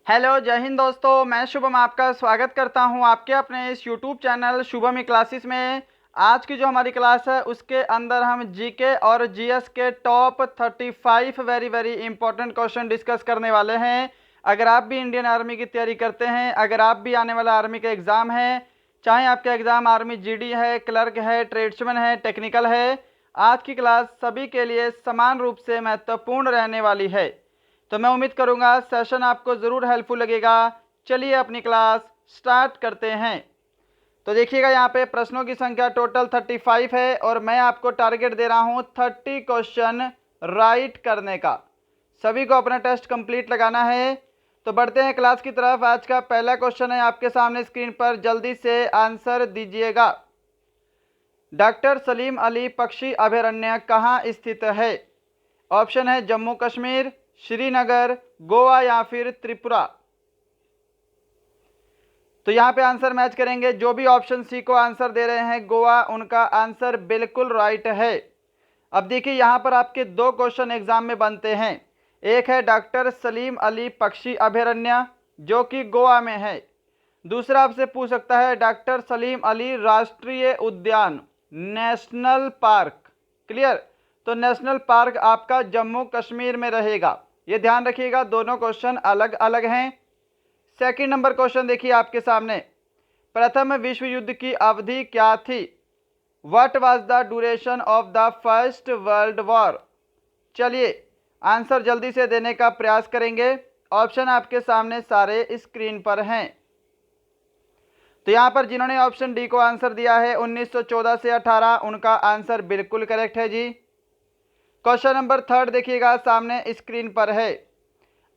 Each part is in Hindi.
हेलो जय हिंद दोस्तों, मैं शुभम आपका स्वागत करता हूं आपके अपने इस यूट्यूब चैनल शुभम क्लासेस में। आज की जो हमारी क्लास है उसके अंदर हम जीके और जीएस के top 35 very very important question discuss करने वाले हैं। अगर आप भी इंडियन आर्मी की तैयारी करते हैं, अगर आप भी आने वाला आर्मी का एग्ज़ाम है, चाहे आपका एग्ज़ाम आर्मी जीडी है, क्लर्क है, ट्रेड्समैन है, टेक्निकल है, आज की क्लास सभी के लिए समान रूप से महत्वपूर्ण रहने वाली है। तो मैं उम्मीद करूंगा सेशन आपको ज़रूर हेल्पफुल लगेगा। चलिए अपनी क्लास स्टार्ट करते हैं। तो देखिएगा यहाँ पे प्रश्नों की संख्या टोटल 35 है और मैं आपको टारगेट दे रहा हूँ 30 क्वेश्चन राइट करने का। सभी को अपना टेस्ट कंप्लीट लगाना है। तो बढ़ते हैं क्लास की तरफ। आज का पहला क्वेश्चन है आपके सामने स्क्रीन पर, जल्दी से आंसर दीजिएगा। डॉक्टर सलीम अली पक्षी अभयारण्य कहाँ स्थित है? ऑप्शन है जम्मू कश्मीर, श्रीनगर, गोवा या फिर त्रिपुरा। तो यहाँ पे आंसर मैच करेंगे। जो भी ऑप्शन सी को आंसर दे रहे हैं गोवा, उनका आंसर बिल्कुल राइट है। अब देखिए यहाँ पर आपके दो क्वेश्चन एग्जाम में बनते हैं। एक है डॉक्टर सलीम अली पक्षी अभयारण्य जो कि गोवा में है। दूसरा आपसे पूछ सकता है डॉक्टर सलीम अली राष्ट्रीय उद्यान, नेशनल पार्क। क्लियर? तो नेशनल पार्क आपका जम्मू कश्मीर में रहेगा। ये ध्यान रखिएगा, दोनों क्वेश्चन अलग अलग हैं। सेकंड नंबर क्वेश्चन देखिए आपके सामने। प्रथम विश्व युद्ध की अवधि क्या थी? What was the duration of the first world war? चलिए आंसर जल्दी से देने का प्रयास करेंगे। ऑप्शन आपके सामने सारे स्क्रीन पर हैं। तो यहाँ पर जिन्होंने ऑप्शन डी को आंसर दिया है 1914 से 18, उनका आंसर बिल्कुल करेक्ट है जी। क्वेश्चन नंबर थर्ड देखिएगा, सामने स्क्रीन पर है।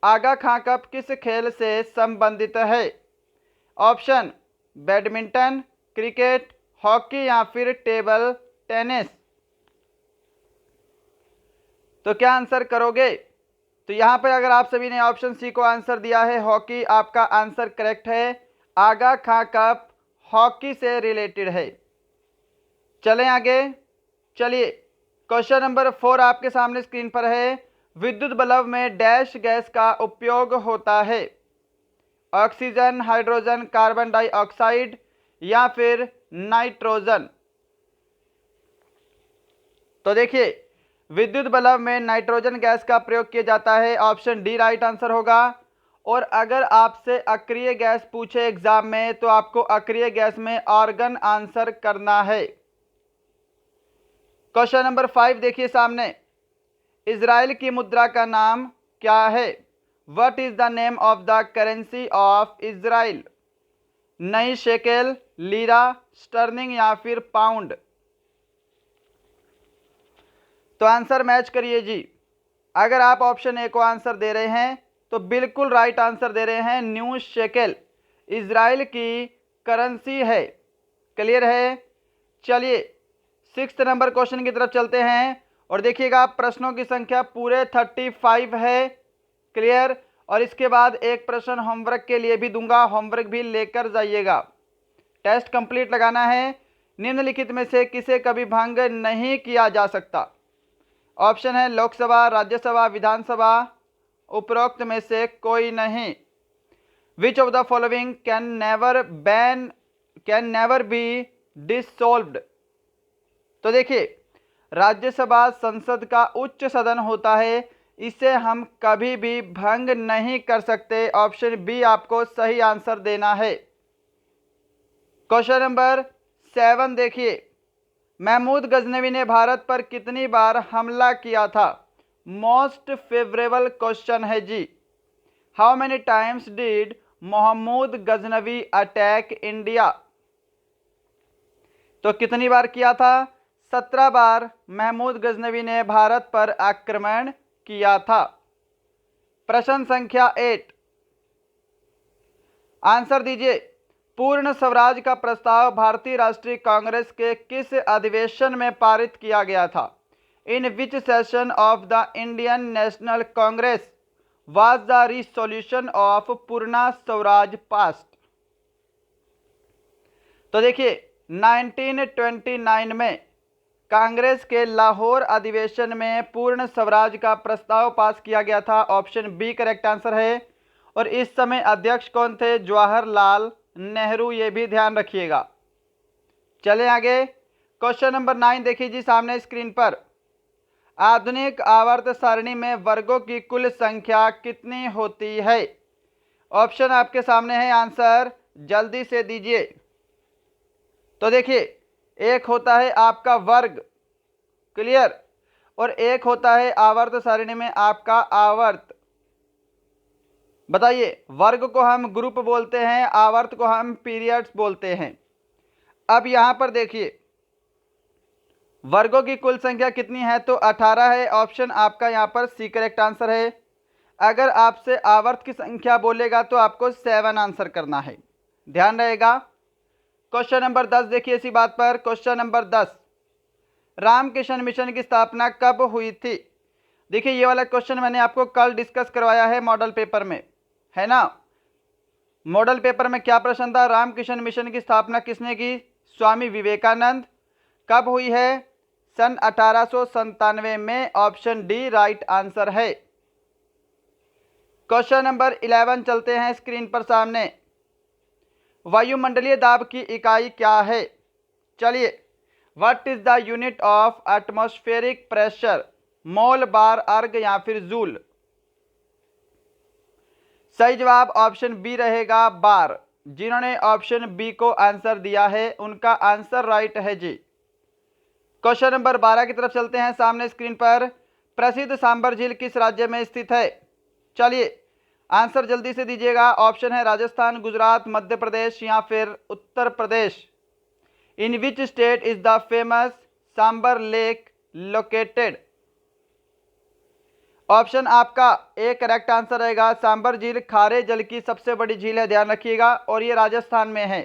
आगा खां कप किस खेल से संबंधित है? ऑप्शन बैडमिंटन, क्रिकेट, हॉकी या फिर टेबल टेनिस। तो क्या आंसर करोगे? तो यहाँ पर अगर आप सभी ने ऑप्शन सी को आंसर दिया है हॉकी, आपका आंसर करेक्ट है। आगा खां कप हॉकी से रिलेटेड है। चलें आगे। चलिए क्वेश्चन नंबर 4 आपके सामने स्क्रीन पर है। विद्युत बल्ब में डैश गैस का उपयोग होता है? ऑक्सीजन, हाइड्रोजन, कार्बन डाइऑक्साइड या फिर नाइट्रोजन। तो देखिए विद्युत बल्ब में नाइट्रोजन गैस का प्रयोग किया जाता है। ऑप्शन डी राइट आंसर होगा। और अगर आपसे अक्रिय गैस पूछे एग्जाम में तो आपको अक्रिय गैस में आर्गन आंसर करना है। क्वेश्चन नंबर 5 देखिए सामने। इजराइल की मुद्रा का नाम क्या है? What is the name of the currency of Israel? नई शेकेल, लीरा, स्टर्लिंग या फिर पाउंड। तो आंसर मैच करिए जी। अगर आप ऑप्शन ए को आंसर दे रहे हैं तो बिल्कुल राइट आंसर दे रहे हैं। न्यू शेकेल इजराइल की करेंसी है। क्लियर है? चलिए 6 नंबर क्वेश्चन की तरफ चलते हैं और देखिएगा प्रश्नों की संख्या पूरे 35 है। क्लियर? और इसके बाद एक प्रश्न होमवर्क के लिए भी दूंगा, होमवर्क भी लेकर जाइएगा। टेस्ट कंप्लीट लगाना है। निम्नलिखित में से किसे कभी भंग नहीं किया जा सकता? ऑप्शन है लोकसभा, राज्यसभा, विधानसभा, उपरोक्त में से कोई नहीं। विच of the following can never be dissolved? तो देखिए राज्यसभा संसद का उच्च सदन होता है, इसे हम कभी भी भंग नहीं कर सकते। ऑप्शन बी आपको सही आंसर देना है। क्वेश्चन नंबर 7 देखिए। महमूद गजनवी ने भारत पर कितनी बार हमला किया था? मोस्ट फेवरेबल क्वेश्चन है जी। How many times did Mahmud Ghaznavi attack India? तो कितनी बार किया था? 17 बार महमूद गजनवी ने भारत पर आक्रमण किया था। प्रश्न संख्या 8 आंसर दीजिए। पूर्ण स्वराज का प्रस्ताव भारतीय राष्ट्रीय कांग्रेस के किस अधिवेशन में पारित किया गया था? In which session of the Indian National Congress was the resolution of Purna Swaraj passed? तो देखिए 1929 में कांग्रेस के लाहौर अधिवेशन में पूर्ण स्वराज का प्रस्ताव पास किया गया था। ऑप्शन बी करेक्ट आंसर है। और इस समय अध्यक्ष कौन थे? जवाहरलाल नेहरू, ये भी ध्यान रखिएगा। चले आगे, क्वेश्चन नंबर 9 देखिए जी सामने स्क्रीन पर। आधुनिक आवर्त सारणी में वर्गों की कुल संख्या कितनी होती है? ऑप्शन आपके सामने है, आंसर जल्दी से दीजिए। तो देखिए, एक होता है आपका वर्ग, क्लियर, और एक होता है आवर्त सारणी में आपका आवर्त। बताइए, वर्ग को हम ग्रुप बोलते हैं, आवर्त को हम पीरियड्स बोलते हैं। अब यहां पर देखिए, वर्गों की कुल संख्या कितनी है? तो 18 है। ऑप्शन आपका यहां पर सी करेक्ट आंसर है। अगर आपसे आवर्त की संख्या बोलेगा तो आपको 7 आंसर करना है, ध्यान रहेगा। क्वेश्चन नंबर 10 देखिए इसी बात पर। क्वेश्चन नंबर 10, रामकृष्ण मिशन की स्थापना कब हुई थी? देखिए, ये वाला क्वेश्चन मैंने आपको कल डिस्कस करवाया है मॉडल पेपर में, है ना। मॉडल पेपर में क्या प्रश्न था? रामकृष्ण मिशन की स्थापना किसने की? स्वामी विवेकानंद। कब हुई है? सन 1897 में। ऑप्शन डी राइट आंसर है। क्वेश्चन नंबर 11 चलते हैं स्क्रीन पर सामने। वायुमंडलीय दाब की इकाई क्या है? चलिए, what is the unit of atmospheric pressure? Mole, bar, erg या फिर जूल? सही जवाब ऑप्शन बी रहेगा, बार। जिन्होंने ऑप्शन बी को आंसर दिया है उनका आंसर राइट है जी। क्वेश्चन नंबर 12 की तरफ चलते हैं सामने स्क्रीन पर। प्रसिद्ध सांबर झील किस राज्य में स्थित है? चलिए, आंसर जल्दी से दीजिएगा। ऑप्शन है राजस्थान, गुजरात, मध्य प्रदेश या फिर Uttar Pradesh. In which state is the famous Sambhar lake located? Option आपका ए करेक्ट आंसर रहेगा। सांबर झील खारे जल की सबसे बड़ी झील है, ध्यान रखिएगा, और ये राजस्थान में है।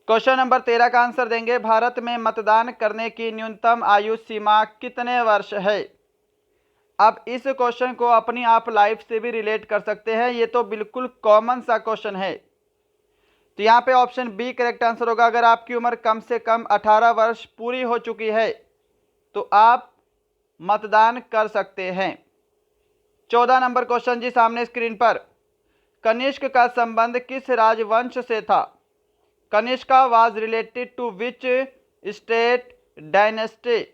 क्वेश्चन नंबर 13 का आंसर देंगे। भारत में मतदान करने की न्यूनतम आयु सीमा कितने वर्ष है? अब इस क्वेश्चन को अपनी आप लाइफ से भी रिलेट कर सकते हैं, ये तो बिल्कुल कॉमन सा क्वेश्चन है। तो यहाँ पे ऑप्शन बी करेक्ट आंसर होगा। अगर आपकी उम्र कम से कम 18 वर्ष पूरी हो चुकी है तो आप मतदान कर सकते हैं। 14 नंबर क्वेश्चन जी सामने स्क्रीन पर। कनिष्क का संबंध किस राजवंश से था? Kanishka was related to which state dynasty?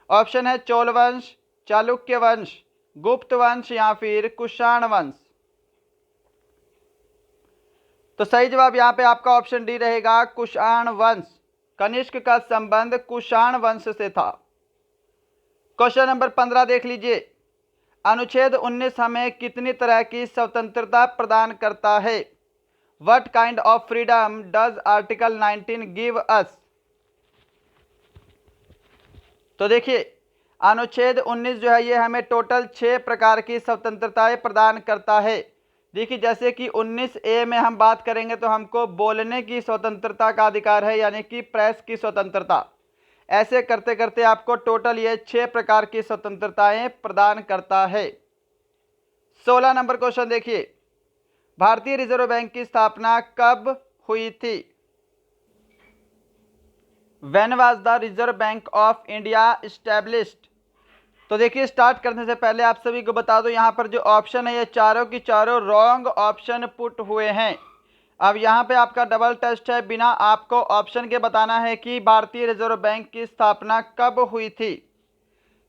Option है चोल वंश, चालुक्य वंश, गुप्त वंश या फिर कुषाण वंश? तो सही जवाब यहाँ पे आपका ऑप्शन डी रहेगा, कुषाण वंश। कनिष्क का संबंध कुषाण वंश से था। क्वेश्चन नंबर 15 देख लीजिए। अनुच्छेद 19 हमें कितनी तरह की स्वतंत्रता प्रदान करता है? What kind of freedom does article 19 give us? तो देखिए, अनुच्छेद 19 जो है ये हमें टोटल 6 प्रकार की स्वतंत्रताएं प्रदान करता है। देखिए, जैसे कि 19A में हम बात करेंगे तो हमको बोलने की स्वतंत्रता का अधिकार है, यानी कि प्रेस की स्वतंत्रता। ऐसे करते करते आपको टोटल ये 6 प्रकार की स्वतंत्रताएं प्रदान करता है। 16 नंबर क्वेश्चन देखिए। भारतीय रिजर्व बैंक की स्थापना कब हुई थी? When was the reserve bank of India established? तो देखिए, स्टार्ट करने से पहले आप सभी को बता दो, यहाँ पर जो ऑप्शन है ये चारों की चारों रॉन्ग ऑप्शन पुट हुए हैं। अब यहाँ पे आपका डबल टेस्ट है, बिना आपको ऑप्शन के बताना है कि भारतीय रिजर्व बैंक की स्थापना कब हुई थी।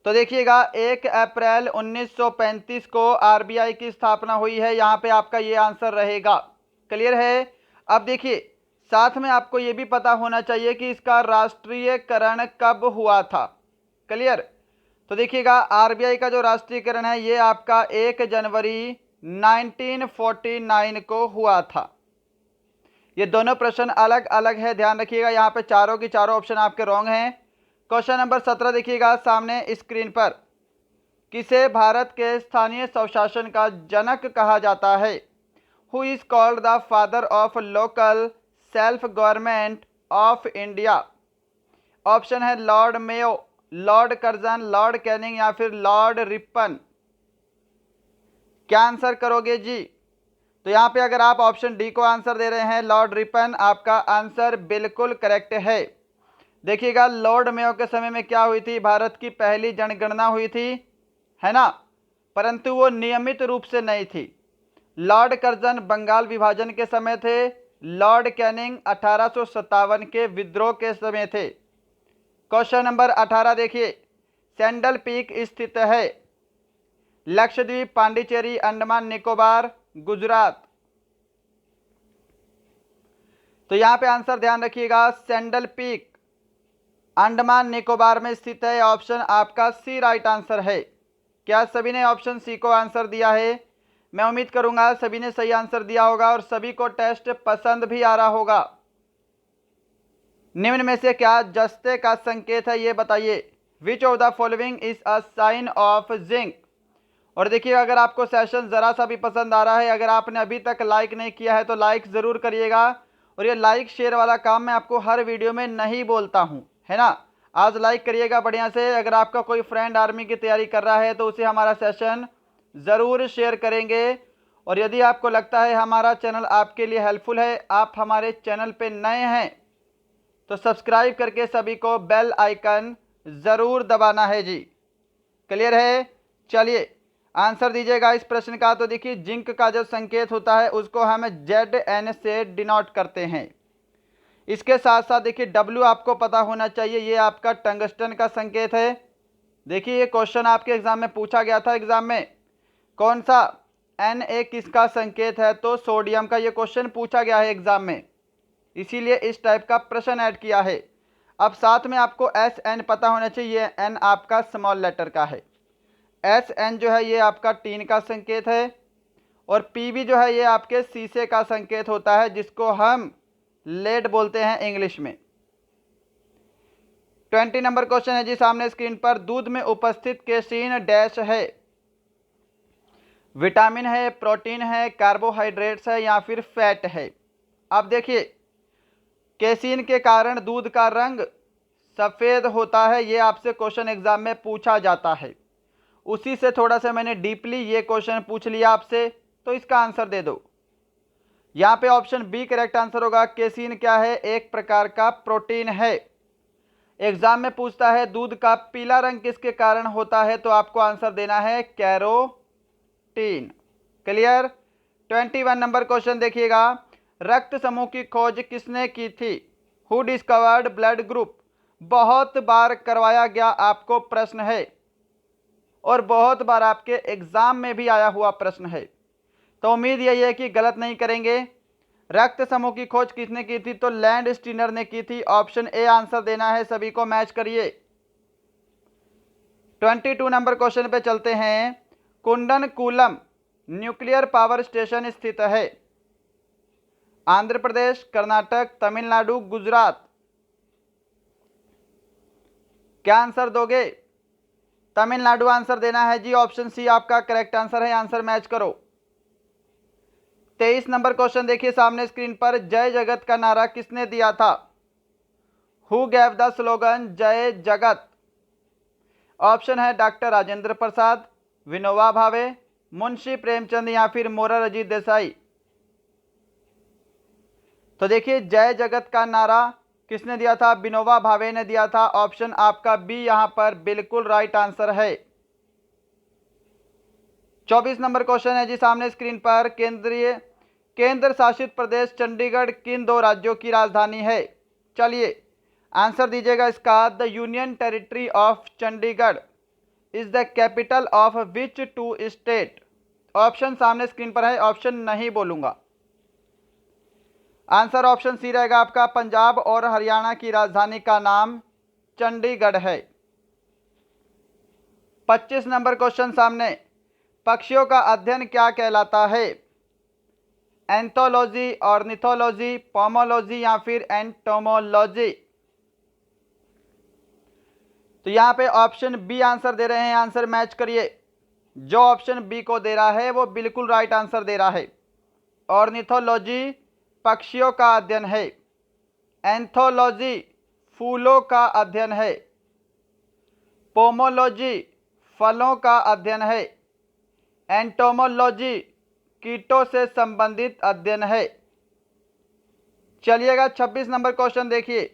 तो देखिएगा, 1 अप्रैल 1935 को आरबीआई की स्थापना हुई है। यहाँ पे आपका ये आंसर रहेगा। क्लियर है? अब देखिए, साथ में आपको ये भी पता होना चाहिए कि इसका राष्ट्रीयकरण कब हुआ था। क्लियर? तो देखिएगा, आरबीआई का जो राष्ट्रीयकरण है ये आपका 1 जनवरी 1949 को हुआ था। ये दोनों प्रश्न अलग अलग है, ध्यान रखिएगा। यहाँ पे चारों की चारों ऑप्शन आपके रॉन्ग हैं। क्वेश्चन नंबर 17 देखिएगा सामने स्क्रीन पर। किसे भारत के स्थानीय स्वशासन का जनक कहा जाता है? Who is called the father of local self government of India? Option है Lord Mayo, Lord Curzon, Lord Canning या फिर लॉर्ड रिपन? क्या आंसर करोगे जी? तो यहाँ पे अगर आप ऑप्शन डी को आंसर दे रहे हैं, लॉर्ड रिपन, आपका आंसर बिल्कुल करेक्ट है। देखिएगा, लॉर्ड मेयो के समय में क्या हुई थी? भारत की पहली जनगणना हुई थी, है ना, परंतु वो नियमित रूप से नहीं थी। लॉर्ड कर्जन बंगाल विभाजन के समय थे, लॉर्ड कैनिंग 1857 के विद्रोह के समय थे। क्वेश्चन नंबर 18 देखिए, सैंडल पीक स्थित है लक्षद्वीप, पांडिचेरी, अंडमान निकोबार, गुजरात। तो यहां पे आंसर ध्यान रखिएगा, सैंडल पीक अंडमान निकोबार में स्थित है। ऑप्शन आपका सी राइट आंसर है। क्या सभी ने ऑप्शन सी को आंसर दिया है? मैं उम्मीद करूंगा सभी ने सही आंसर दिया होगा और सभी को टेस्ट पसंद भी आ रहा होगा। निम्न में से क्या जस्ते का संकेत है, ये बताइए। Which of the following is a sign of zinc. और देखिए, अगर आपको सेशन ज़रा सा भी पसंद आ रहा है, अगर आपने अभी तक लाइक नहीं किया है तो लाइक ज़रूर करिएगा। और ये लाइक शेयर वाला काम मैं आपको हर वीडियो में नहीं बोलता हूँ, है ना। आज लाइक करिएगा बढ़िया से। अगर आपका कोई फ्रेंड आर्मी की तैयारी कर रहा है तो उसे हमारा सेशन ज़रूर शेयर करेंगे। और यदि आपको लगता है हमारा चैनल आपके लिए हेल्पफुल है, आप हमारे चैनल पे नए हैं तो सब्सक्राइब करके सभी को बेल आइकन ज़रूर दबाना है जी। क्लियर है? चलिए आंसर दीजिएगा इस प्रश्न का। तो देखिए, जिंक का जो संकेत होता है उसको हम Zn से डिनोट करते हैं। इसके साथ साथ देखिए W आपको पता होना चाहिए, ये आपका टंगस्टन का संकेत है। देखिए, ये क्वेश्चन आपके एग्जाम में पूछा गया था। एग्जाम में कौन सा Na किसका संकेत है? तो सोडियम का ये क्वेश्चन पूछा गया है एग्जाम में, इसीलिए इस टाइप का प्रश्न ऐड किया है। अब साथ में आपको Sn पता होना चाहिए, N आपका स्मॉल लेटर का है। Sn जो है ये आपका टीन का संकेत है। और Pb जो है ये आपके शीशे का संकेत होता है, जिसको हम लेड बोलते हैं इंग्लिश में। 20 नंबर क्वेश्चन है जी सामने स्क्रीन पर। दूध में उपस्थित केसीन डैश है। विटामिन है, प्रोटीन है, कार्बोहाइड्रेट्स है या फिर फैट है। अब देखिए, केसीन के कारण दूध का रंग सफ़ेद होता है, ये आपसे क्वेश्चन एग्जाम में पूछा जाता है। उसी से थोड़ा सा मैंने डीपली ये क्वेश्चन पूछ लिया आपसे, तो इसका आंसर दे दो। यहाँ पे ऑप्शन बी करेक्ट आंसर होगा। केसीन क्या है? एक प्रकार का प्रोटीन है। एग्जाम में पूछता है दूध का पीला रंग किसके कारण होता है, तो आपको आंसर देना है कैरोटीन। क्लियर? 21 नंबर क्वेश्चन देखिएगा। रक्त समूह की खोज किसने की थी? Who discovered blood group. बहुत बार करवाया गया आपको प्रश्न है और बहुत बार आपके एग्जाम में भी आया हुआ प्रश्न है, तो उम्मीद यही है कि गलत नहीं करेंगे। रक्त समूह की खोज किसने की थी? तो लैंड स्टीनर ने की थी। ऑप्शन ए आंसर देना है, सभी को मैच करिए। 22 नंबर क्वेश्चन पे चलते हैं। कुंडनकुलम न्यूक्लियर पावर स्टेशन स्थित है आंध्र प्रदेश, कर्नाटक, तमिलनाडु, गुजरात। क्या आंसर दोगे? तमिलनाडु आंसर देना है जी। ऑप्शन सी आपका करेक्ट आंसर है। आंसर मैच करो। 23 नंबर क्वेश्चन देखिए सामने स्क्रीन पर। जय जगत का नारा किसने दिया था? हु गैव द स्लोगन जय जगत। ऑप्शन है डॉक्टर राजेंद्र प्रसाद, विनोबा भावे, मुंशी प्रेमचंद या फिर मोरारजी देसाई। तो देखिए, जय जगत का नारा किसने दिया था? विनोबा भावे ने दिया था। ऑप्शन आपका बी यहां पर बिल्कुल राइट आंसर है। 24 नंबर क्वेश्चन है जी सामने स्क्रीन पर। केंद्र शासित प्रदेश चंडीगढ़ किन दो राज्यों की राजधानी है? चलिए आंसर दीजिएगा इसका। The union territory of Chandigarh is the capital of which two state. Option सामने स्क्रीन पर है, ऑप्शन नहीं बोलूंगा। आंसर ऑप्शन सी रहेगा आपका। पंजाब और हरियाणा की राजधानी का नाम चंडीगढ़ है। 25 नंबर क्वेश्चन सामने। पक्षियों का अध्ययन क्या कहलाता है? एंथोलॉजी, ऑर्निथोलॉजी, पोमोलॉजी या फिर एंटोमोलॉजी। तो यहां पे ऑप्शन बी आंसर दे रहे हैं, आंसर मैच करिए। जो ऑप्शन बी को दे रहा है वो बिल्कुल राइट आंसर दे रहा है। ऑर्निथोलॉजी पक्षियों का अध्ययन है, एंथोलॉजी फूलों का अध्ययन है, पोमोलॉजी फलों का अध्ययन है, एंटोमोलॉजी कीटों से संबंधित अध्ययन है। चलिएगा 26 नंबर क्वेश्चन देखिए।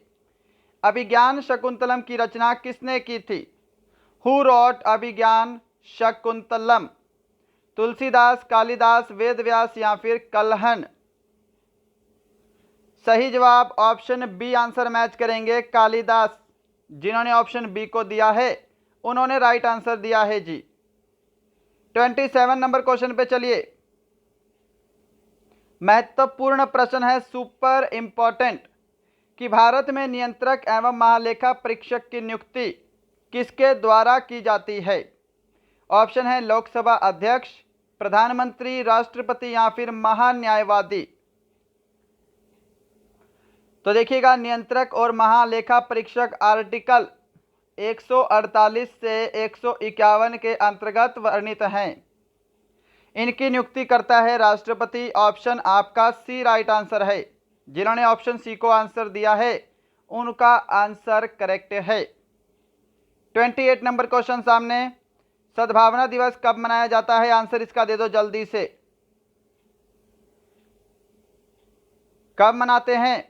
अभिज्ञान शकुंतलम की रचना किसने की थी? हु रॉट अभिज्ञान शकुंतलम। तुलसीदास, कालिदास, वेदव्यास या फिर कल्हण। सही जवाब ऑप्शन बी आंसर मैच करेंगे, कालिदास। जिन्होंने ऑप्शन बी को दिया है उन्होंने राइट आंसर दिया है जी। 27 नंबर क्वेश्चन पे चलिए। महत्वपूर्ण प्रश्न है, सुपर इंपॉर्टेंट, कि भारत में नियंत्रक एवं महालेखा परीक्षक की नियुक्ति किसके द्वारा की जाती है? ऑप्शन है लोकसभा अध्यक्ष, प्रधानमंत्री, राष्ट्रपति या फिर महान्यायवादी। तो देखिएगा, नियंत्रक और महालेखा परीक्षक आर्टिकल 148 से 151 के अंतर्गत वर्णित हैं। इनकी नियुक्ति करता है राष्ट्रपति। ऑप्शन आपका सी राइट आंसर है। जिन्होंने ऑप्शन सी को आंसर दिया है उनका आंसर करेक्ट है। 28 नंबर क्वेश्चन सामने, सद्भावना दिवस कब मनाया जाता है? आंसर इसका दे दो जल्दी से। कब मनाते हैं?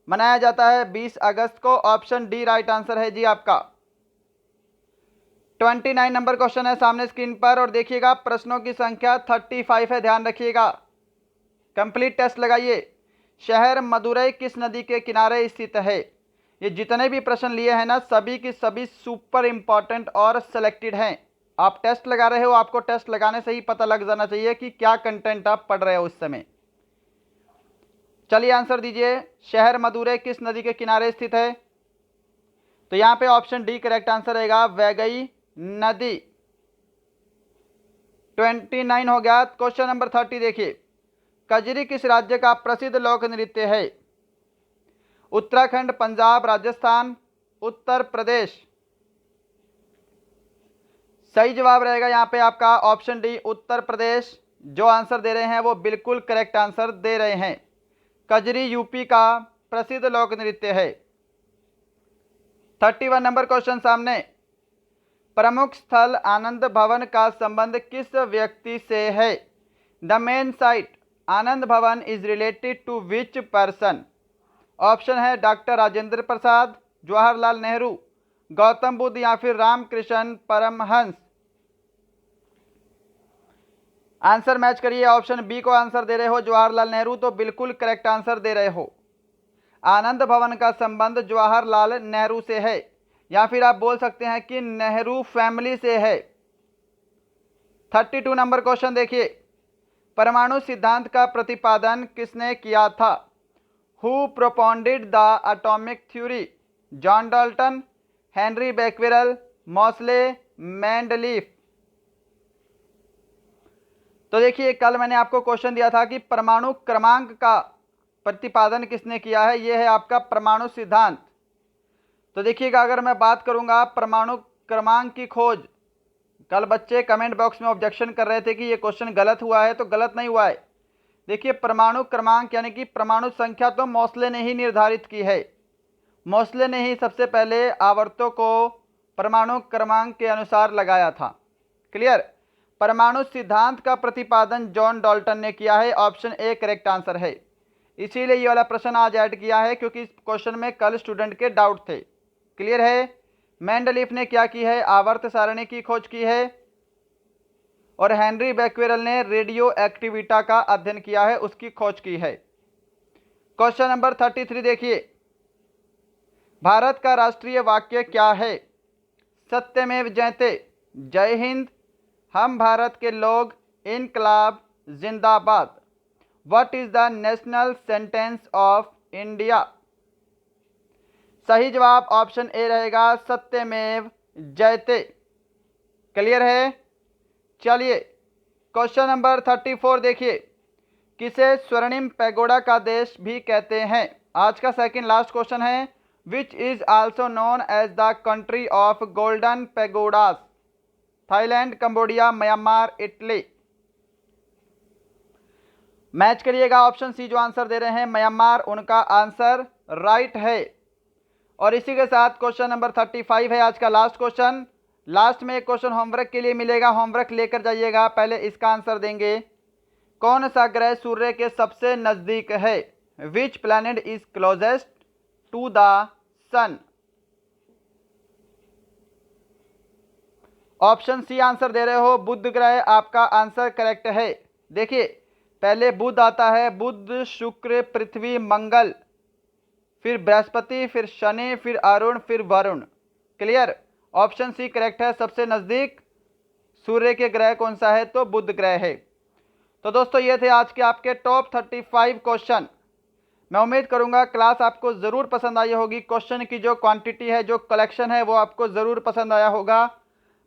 मनाया जाता है 20 अगस्त को। ऑप्शन डी राइट आंसर है जी आपका। 29 नंबर क्वेश्चन है सामने स्क्रीन पर और देखिएगा, प्रश्नों की संख्या 35 है, ध्यान रखिएगा। कंप्लीट टेस्ट लगाइए। शहर मदुरई किस नदी के किनारे स्थित है? ये जितने भी प्रश्न लिए हैं ना, सभी की सभी सुपर इंपॉर्टेंट और सिलेक्टेड हैं। आप टेस्ट लगा रहे हो, आपको टेस्ट लगाने से ही पता लग जाना चाहिए कि क्या कंटेंट आप पढ़ रहे हो उस समय। चलिए आंसर दीजिए, शहर मदुरई किस नदी के किनारे स्थित है? तो यहां पे ऑप्शन डी करेक्ट आंसर रहेगा, वैगई नदी। 29 हो गया। क्वेश्चन नंबर 30 देखिए, कजरी किस राज्य का प्रसिद्ध लोक नृत्य है? उत्तराखंड, पंजाब, राजस्थान, उत्तर प्रदेश। सही जवाब रहेगा यहाँ पे आपका ऑप्शन डी, उत्तर प्रदेश। जो आंसर दे रहे हैं वो बिल्कुल करेक्ट आंसर दे रहे हैं। कजरी यूपी का प्रसिद्ध लोक नृत्य है। 31 नंबर क्वेश्चन सामने, प्रमुख स्थल आनंद भवन का संबंध किस व्यक्ति से है? The main site Anand Bhawan is related to which person? Option है डॉक्टर राजेंद्र प्रसाद, जवाहरलाल नेहरू, गौतम बुद्ध या फिर रामकृष्ण परमहंस। आंसर मैच करिए। ऑप्शन बी को आंसर दे रहे हो, जवाहरलाल नेहरू, तो बिल्कुल करेक्ट आंसर दे रहे हो। आनंद भवन का संबंध जवाहरलाल नेहरू से है, या फिर आप बोल सकते हैं कि नेहरू फैमिली से है। 32 नंबर क्वेश्चन देखिए, परमाणु सिद्धांत का प्रतिपादन किसने किया था? Who propounded the atomic theory? John Dalton, Henry Becquerel, Moseley, Mendeleev. तो देखिए, कल मैंने आपको क्वेश्चन दिया था कि परमाणु क्रमांक का प्रतिपादन किसने किया है। यह है आपका परमाणु सिद्धांत। तो देखिएगा, अगर मैं बात करूंगा परमाणु क्रमांक की खोज, कल बच्चे कमेंट बॉक्स में ऑब्जेक्शन कर रहे थे कि ये क्वेश्चन गलत हुआ है, तो गलत नहीं हुआ है। देखिए, परमाणु क्रमांक यानी कि परमाणु संख्या तो मॉसले ने ही निर्धारित की है। मॉसले ने ही सबसे पहले आवर्तों को परमाणु क्रमांक के अनुसार लगाया था। क्लियर? परमाणु सिद्धांत का प्रतिपादन जॉन डाल्टन ने किया है। ऑप्शन ए करेक्ट आंसर है। इसीलिए ये वाला प्रश्न आज ऐड किया है, क्योंकि इस क्वेश्चन में कल स्टूडेंट के डाउट थे। क्लियर है? मेंडलीफ ने क्या की है? आवर्त सारणी की खोज की है। और हेनरी बेक्वेरेल ने रेडियो एक्टिविटा का अध्ययन किया है, उसकी खोज की है। क्वेश्चन नंबर 33 देखिए, भारत का राष्ट्रीय वाक्य क्या है? सत्यमेव जयते, जय हिंद, हम भारत के लोग, इनकलाब जिंदाबाद। What is the national sentence of India? सही जवाब ऑप्शन ए रहेगा, सत्यमेव जयते। क्लियर है? चलिए क्वेश्चन नंबर 34 देखिए, किसे स्वर्णिम पैगोडा का देश भी कहते हैं? आज का सेकंड लास्ट क्वेश्चन है, which is also known as the country of golden pagodas? Thailand, Cambodia, Myanmar, Italy. Match करिएगा। ऑप्शन सी जो आंसर दे रहे हैं म्यांमार, उनका आंसर राइट है। और इसी के साथ क्वेश्चन नंबर 35 है आज का लास्ट क्वेश्चन। लास्ट में एक क्वेश्चन होमवर्क के लिए मिलेगा, होमवर्क लेकर जाइएगा। पहले इसका आंसर देंगे, कौन सा ग्रह सूर्य के सबसे नजदीक है? Which planet is closest to the sun? Option C answer दे रहे हो, बुध ग्रह आपका आंसर करेक्ट है। देखिए पहले बुध आता है, बुध शुक्र पृथ्वी मंगल, फिर बृहस्पति, फिर शनि, फिर अरुण, फिर Varun. Clear, option C correct है। सबसे नजदीक सूर्य के ग्रह कौन सा है, तो बुध ग्रह है। तो दोस्तों ये थे आज के आपके टॉप 35 क्वेश्चन। मैं उम्मीद करूंगा क्लास आपको जरूर पसंद आई होगी। क्वेश्चन की जो क्वांटिटी है, जो कलेक्शन है, वो आपको जरूर पसंद आया होगा।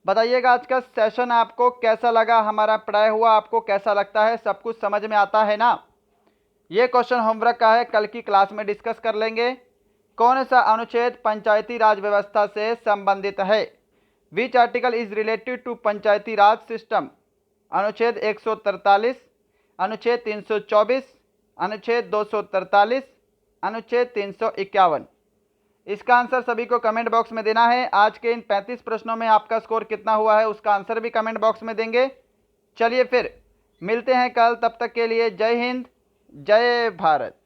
बताइएगा आज का सेशन आपको कैसा लगा, हमारा पढ़ाया हुआ आपको कैसा लगता है, सब कुछ समझ में आता है ना। ये क्वेश्चन होमवर्क का है, कल की क्लास में डिस्कस कर लेंगे। कौन सा अनुच्छेद पंचायती राज व्यवस्था से संबंधित है? Which article is related to Panchayati Raj system? अनुच्छेद 143, अनुच्छेद 324, अनुच्छेद 243, अनुच्छेद 351। इसका आंसर सभी को कमेंट बॉक्स में देना है। आज के इन 35 प्रश्नों में आपका स्कोर कितना हुआ है, उसका आंसर भी कमेंट बॉक्स में देंगे। चलिए फिर मिलते हैं कल, तब तक के लिए जय हिंद, जय भारत।